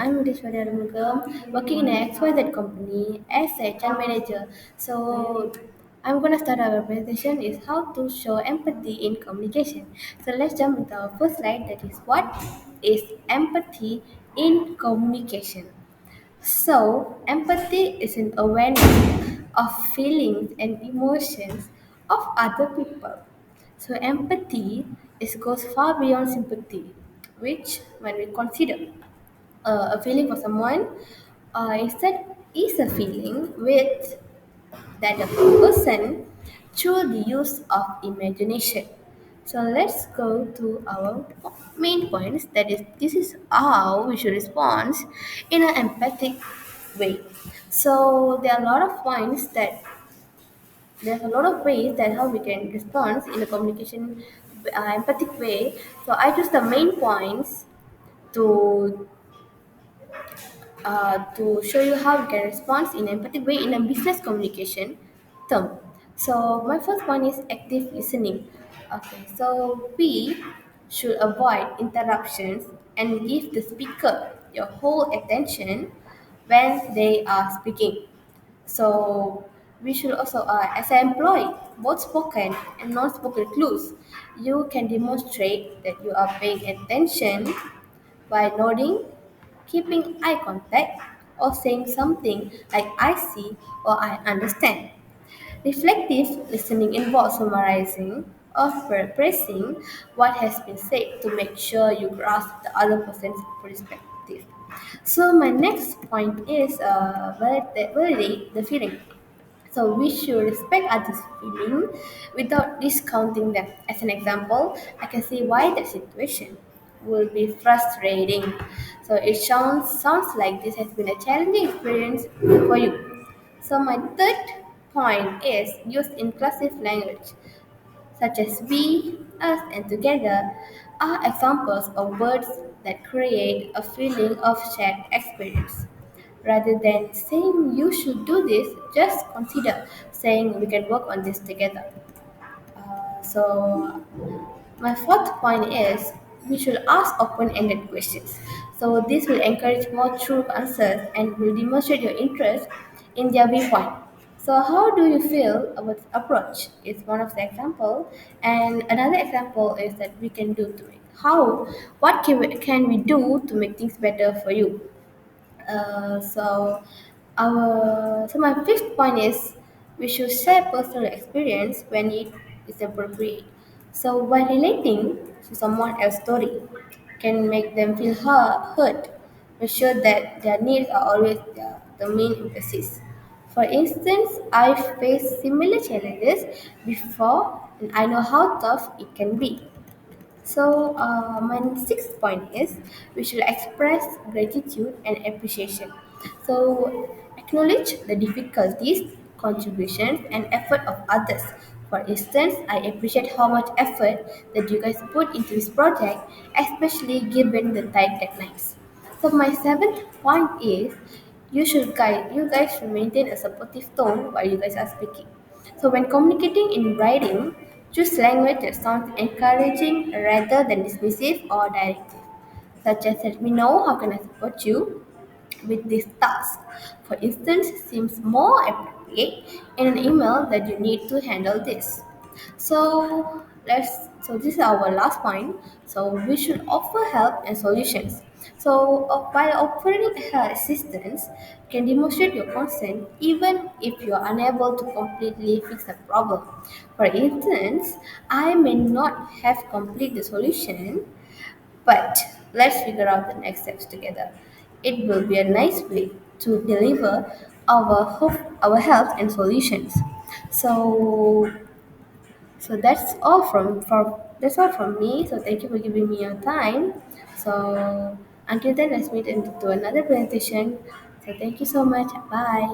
I'm Muteshwari Arumugam, working in a XYZ company as a HR manager. So I'm gonna start our presentation is how to show empathy in communication. So let's jump into our first slide. That is what is empathy in communication. So empathy is an awareness of feelings and emotions of other people. So empathy is goes far beyond sympathy, which when we consider a feeling for someone, instead is a feeling with that a person through the use of imagination. So let's go to our main points. That is, this is how we should respond in an empathic way. So there are a lot of points that there's a lot of ways that how we can respond in a communication empathic way. So I choose the main points to to show you how you can respond in an empathic way in a business communication term. So my first point is active listening. Okay, so we should avoid interruptions and give the speaker your whole attention when they are speaking. So we should also, as an employee, both spoken and non-spoken clues, you can demonstrate that you are paying attention by nodding, keeping eye contact, or saying something like I see or I understand. Reflective listening involves summarizing or paraphrasing what has been said to make sure you grasp the other person's perspective. So my next point is validate the feeling. So we should respect others' feeling without discounting them. As an example, I can see why that situation will be frustrating. So it sounds like this has been a challenging experience for you. So my third point is used inclusive language, such as we, us, and together, are examples of words that create a feeling of shared experience. Rather than saying you should do this, just consider saying we can work on this together. So my fourth point is we should ask open-ended questions. So this will encourage more true answers and will demonstrate your interest in their viewpoint. So how do you feel about this approach? Is one of the example, and another example is that we can do to it. How? What can we do to make things better for you? So so my fifth point is we should share personal experience when it is appropriate. So by relating to someone else's story can make them feel heard. Make sure that their needs are always the main emphasis. For instance, I faced similar challenges before and I know how tough it can be. So, my sixth point is we should express gratitude and appreciation. So, acknowledge the difficulties, contributions, and effort of others. For instance, I appreciate how much effort that you guys put into this project, especially given the tight deadlines. So, my seventh point is you guys should maintain a supportive tone while you guys are speaking. So when communicating in writing, choose language that sounds encouraging rather than dismissive or directive, such as let me know how can I support you with this task. For instance, seems more appropriate in an email that you need to handle this. So this is our last point. So we should offer help and solutions. So by offering assistance, you can demonstrate your concern even if you are unable to completely fix the problem. For instance, I may not have complete the solution, but let's figure out the next steps together. It will be a nice way to deliver our help and solutions. So that's all from me. So thank you for giving me your time. So until then, let's meet into another presentation. So thank you so much. Bye.